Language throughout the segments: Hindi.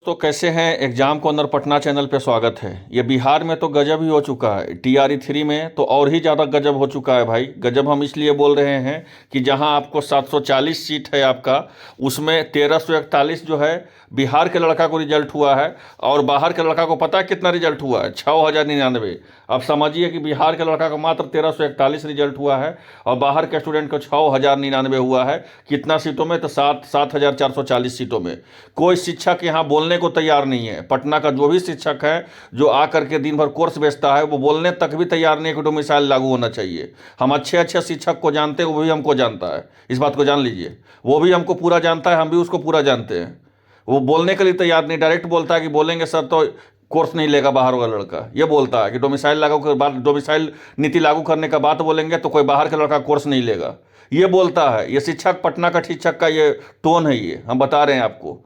तो कैसे हैं। एग्जाम को अंदर पटना चैनल पे स्वागत है। ये बिहार में तो गजब ही हो चुका है, टीआरई 3 में तो और ही ज़्यादा गजब हो चुका है भाई। गजब हम इसलिए बोल रहे हैं कि जहां आपको 740 सीट है आपका, उसमें 1341 जो है बिहार के लड़का को रिजल्ट हुआ है, और बाहर के लड़का को पता है कितना रिजल्ट हुआ है? 6099। अब समझिए कि बिहार के लड़का को मात्र 1341 रिजल्ट हुआ है और बाहर के स्टूडेंट को 6099 हुआ है। कितना सीटों में? तो 7440 सीटों में। कोई शिक्षक यहाँ बोलने को तैयार नहीं है। पटना का जो भी शिक्षक है जो आकर के दिन भर कोर्स बेचता है, वो बोलने तक भी तैयार नहीं है कि डोमिसाइल लागू होना चाहिए। हम अच्छे अच्छे शिक्षक को जानते हैं, वो भी हमको जानता है, इस बात को जान लीजिए। वो भी हमको पूरा जानता है, हम भी उसको पूरा जानते हैं। वो बोलने के लिए तैयार नहीं, डायरेक्ट बोलता है कि बोलेंगे सर तो कोर्स नहीं लेगा बाहर वाला लड़का। ये बोलता है कि डोमिसाइल लागू के बाद, डोमिसाइल नीति लागू करने का बात बोलेंगे तो कोई बाहर का लड़का कोर्स नहीं लेगा। ये बोलता है। ये शिक्षक, पटना का शिक्षक का ये टोन है। ये हम बता रहे हैं आपको।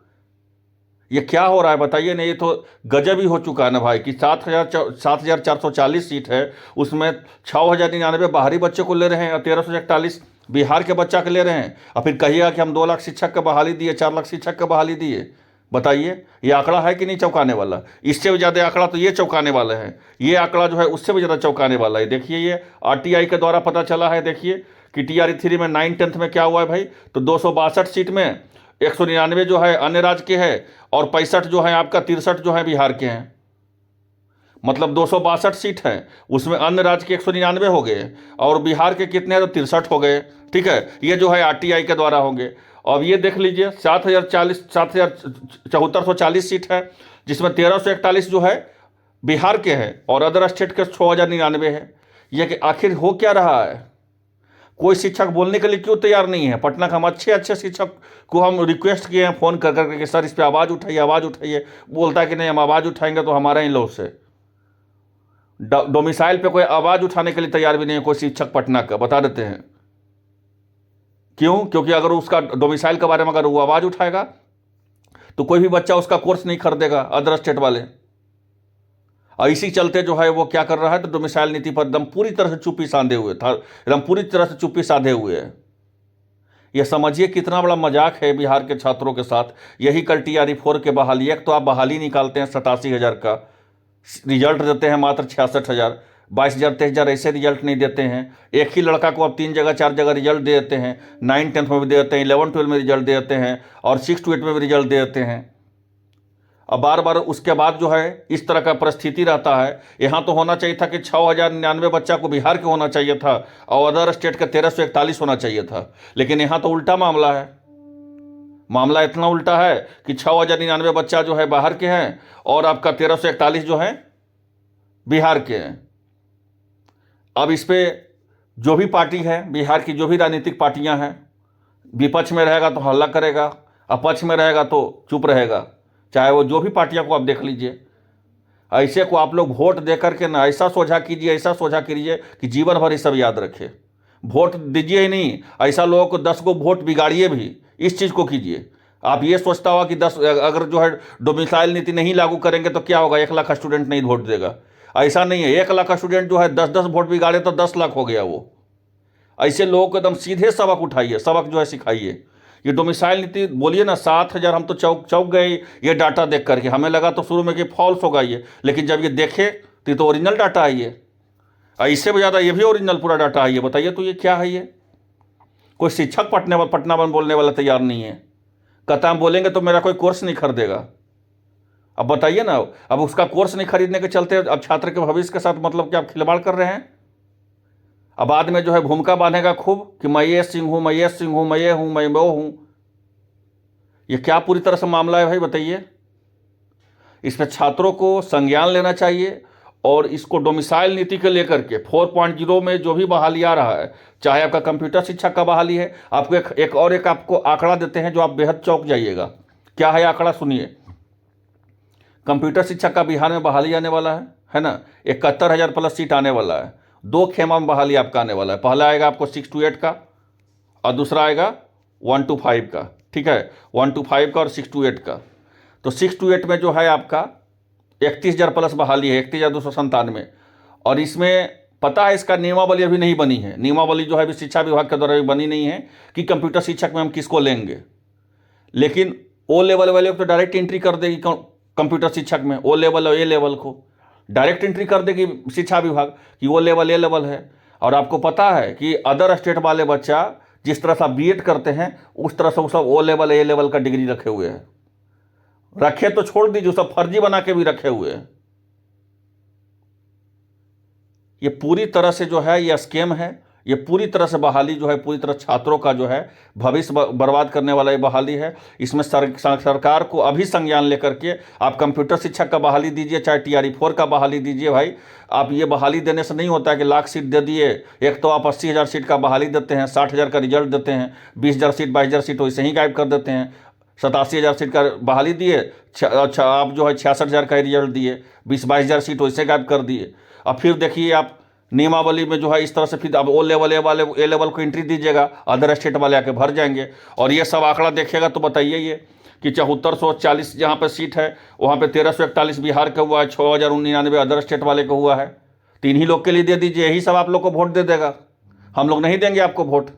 ये क्या हो रहा है बताइए ना। ये तो गजब ही हो चुका है ना भाई कि 7440 सीट है, उसमें 6099 बाहरी बच्चे को ले रहे हैं और 1341 बिहार के बच्चा के ले रहे हैं। और फिर कहिएगा कि हम 2 लाख शिक्षक का बहाली दिए, 4 लाख शिक्षक का बहाली दिए। बताइए ये आंकड़ा है कि नहीं चौंकाने वाला? इससे भी ज़्यादा आंकड़ा तो ये चौंकाने वाला है। ये आंकड़ा जो है उससे भी ज़्यादा चौंकाने वाला है। देखिए ये आरटीआई के द्वारा पता चला है। देखिए कि टीआरई 3 में 9-10 में क्या हुआ है भाई। तो 262 सीट में 199 जो है अन्य राज्य के हैं और 65 जो है आपका 63 जो है बिहार के हैं। मतलब 262 सीट हैं, उसमें अन्य राज्य के 199 हो गए और बिहार के कितने हैं? तो 63 हो गए। ठीक है, ये जो है आरटीआई के द्वारा होंगे। अब ये देख लीजिए 7440 सीट है, जिसमें 1341 जो है बिहार के हैं और अदर स्टेट के 6099 है। ये कि आखिर हो क्या रहा है? कोई शिक्षक बोलने के लिए क्यों तैयार नहीं है? पटना का हम अच्छे अच्छे शिक्षक को हम रिक्वेस्ट किए हैं फ़ोन कर करके कि सर इस पर आवाज़ उठाइए, आवाज़ उठाइए। बोलता है कि नहीं, हम आवाज़ उठाएंगे तो हमारा ही लॉस है। डोमिसाइल पे कोई आवाज़ उठाने के लिए तैयार भी नहीं है कोई शिक्षक पटना का। बता देते हैं क्यों? क्योंकि अगर उसका डोमिसाइल के बारे में अगर वो आवाज़ उठाएगा तो कोई भी बच्चा उसका कोर्स नहीं खरीदेगा, अदर स्टेट वाले। और इसी चलते जो है वो क्या कर रहा है, तो डोमिसाइल नीति पर एकदम पूरी तरह से चुप्पी साधे हुए था, एकदम पूरी तरह से चुप्पी साधे हुए है। ये समझिए कितना बड़ा मजाक है बिहार के छात्रों के साथ। यही कल टीआरई 4 के बहाली, एक तो आप बहाली निकालते हैं 87,000 का, रिजल्ट देते हैं मात्र 66,000, 22,000 23,000 ऐसे रिजल्ट नहीं देते हैं। एक ही लड़का को आप 3 जगह 4 जगह रिजल्ट दे देते हैं। 9-10 में भी दे देते हैं, 11-12 में रिजल्ट दे देते हैं और 6-8 में भी रिजल्ट दे देते हैं। अब बार बार उसके बाद जो है इस तरह का परिस्थिति रहता है। यहाँ तो होना चाहिए था कि 6099 बच्चा को बिहार के होना चाहिए था और अदर स्टेट का 1341 होना चाहिए था। लेकिन यहाँ तो उल्टा मामला है। मामला इतना उल्टा है कि 6099 बच्चा जो है बाहर के हैं और आपका 1341 जो है बिहार के हैं। अब इस पे जो भी पार्टी है, बिहार की जो भी राजनीतिक पार्टियां हैं, विपक्ष में रहेगा तो हल्ला करेगा, अपक्ष में रहेगा तो चुप रहेगा। चाहे वो जो भी पार्टियां को आप देख लीजिए। ऐसे को आप लोग वोट दे करके ना ऐसा सोझा कीजिए, ऐसा सोझा कीजिए कि जीवन भर ये सब याद रखे। वोट दीजिए ही नहीं, ऐसा लोगों को 10 को वोट बिगाड़िए भी, इस चीज़ को कीजिए। आप ये सोचता होगा कि 10 अगर जो है डोमिसाइल नीति नहीं लागू करेंगे तो क्या होगा, 1 लाख स्टूडेंट नहीं वोट देगा। ऐसा नहीं है। 1 लाख स्टूडेंट जो है 10-10 वोट बिगाड़े तो 10 लाख हो गया वो। ऐसे लोगों को एकदम सीधे सबक उठाइए, सबक जो है सिखाइए। ये डोमिसाइल नीति बोलिए ना 7,000, हम तो चौंक गए ये डाटा देख करके। हमें लगा तो शुरू में कि फॉल्स होगा ये, लेकिन जब ये देखे तो ओरिजिनल डाटा है ये। इससे भी ज़्यादा ये भी ओरिजिनल पूरा डाटा है ये। बताइए तो ये क्या है ये? कोई शिक्षक पटना बंद बोलने वाला तैयार नहीं है। कहता हम बोलेंगे तो मेरा कोई कोर्स नहीं खरीदेगा। अब बताइए ना, अब उसका कोर्स नहीं खरीदने के चलते अब छात्र के भविष्य के साथ मतलब कि आप खिलवाड़ कर रहे हैं। अब बाद में जो है भूमिका बांधेगा खूब कि मैं ये सिंह हूं, मैं ये सिंह हूं, मैं ये हूं, मैं वो हूं। ये क्या पूरी तरह से मामला है भाई बताइए? इस पर छात्रों को संज्ञान लेना चाहिए और इसको डोमिसाइल नीति के लेकर के 4.0 में जो भी बहाली आ रहा है, चाहे आपका कंप्यूटर शिक्षा का बहाली है, आपको एक आपको आंकड़ा देते हैं जो आप बेहद चौंक जाइएगा। क्या है आंकड़ा? सुनिए। कंप्यूटर शिक्षा का बिहार में बहाली आने वाला है ना, 71,000 प्लस सीट आने वाला है। 2 खेमा में बहाली आपका आने वाला है। पहला आएगा आपको 6 to 8 का और दूसरा आएगा 1 to 5 का। ठीक है, 1 to 5 का और 6 to 8 का। तो 6 to 8 में जो है आपका 31,000 प्लस बहाली है, 31,297। और इसमें पता है इसका नियमावली अभी नहीं बनी है। नियमावली जो है अभी शिक्षा विभाग के द्वारा अभी बनी नहीं है कि कंप्यूटर शिक्षक में हम किसको लेंगे। लेकिन O लेवल वाले तो डायरेक्ट एंट्री कर देगी कंप्यूटर शिक्षक में, ओ लेवल और ए लेवल को डायरेक्ट एंट्री कर देगी शिक्षा विभाग कि वो लेवल ए लेवल है। और आपको पता है कि अदर स्टेट वाले बच्चा जिस तरह से आप बीएड करते हैं उस तरह से वो सब ओ लेवल ए लेवल का डिग्री रखे हुए हैं। रखे तो छोड़ दीजिए, सब फर्जी बना के भी रखे हुए हैं। ये पूरी तरह से जो है ये स्कैम है। ये पूरी तरह से बहाली जो है पूरी तरह छात्रों का जो है भविष्य बर्बाद करने वाला ये बहाली है। इसमें सरकार को अभी संज्ञान लेकर के आप कंप्यूटर शिक्षक का बहाली दीजिए, चाहे TRE 4 का बहाली दीजिए। भाई आप ये बहाली देने से नहीं होता है कि लाख सीट दे दिए। एक तो आप 80,000 सीट का बहाली देते हैं, 60,000 का रिजल्ट देते हैं, 20,000 सीट 22,000 सीट वैसे ही गायब कर देते हैं। 87,000 सीट का बहाली दिए, अच्छा आप जो है 66,000 का रिजल्ट दिए, 20-22,000 सीट वैसे गायब कर दिए। अब फिर देखिए आप नियमावली में जो है इस तरह से फिर अब ओ लेवल ए लेवल को एंट्री दीजिएगा, अदर स्टेट वाले आके भर जाएंगे। और ये सब आंकड़ा देखिएगा तो बताइए ये कि 7440 जहाँ पर सीट है वहाँ पे 1341 बिहार का हुआ है, 6099 अदर स्टेट वाले का हुआ है। 3 ही लोग के लिए दे दीजिए, यही सब आप लोग को वोट दे देगा। हम लोग नहीं देंगे आपको वोट,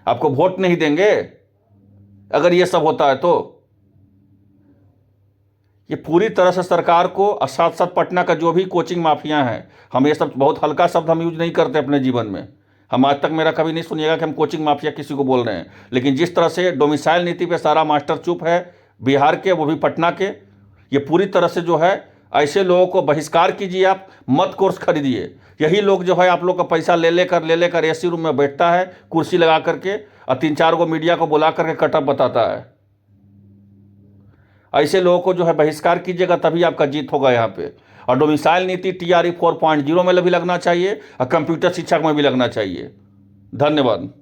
आपको वोट नहीं देंगे अगर ये सब होता है तो। ये पूरी तरह से सरकार को और साथ साथ पटना का जो भी कोचिंग माफिया है, हम ये सब बहुत हल्का शब्द हम यूज नहीं करते अपने जीवन में। हम आज तक मेरा कभी नहीं सुनिएगा कि हम कोचिंग माफिया किसी को बोल रहे हैं। लेकिन जिस तरह से डोमिसाइल नीति पे सारा मास्टर चुप है बिहार के, वो भी पटना के, ये पूरी तरह से जो है ऐसे लोगों को बहिष्कार कीजिए। आप मत कोर्स खरीदिए। यही लोग जो है आप लोग का पैसा ले लेकर AC रूम में बैठता है कुर्सी लगा करके और 3-4 को मीडिया को बुला करके कटअप बताता है। ऐसे लोगों को जो है बहिष्कार कीजिएगा, तभी आपका जीत होगा यहाँ पे। और डोमिसाइल नीति TRE 4.0 में भी लगना चाहिए और कंप्यूटर शिक्षक में भी लगना चाहिए। धन्यवाद।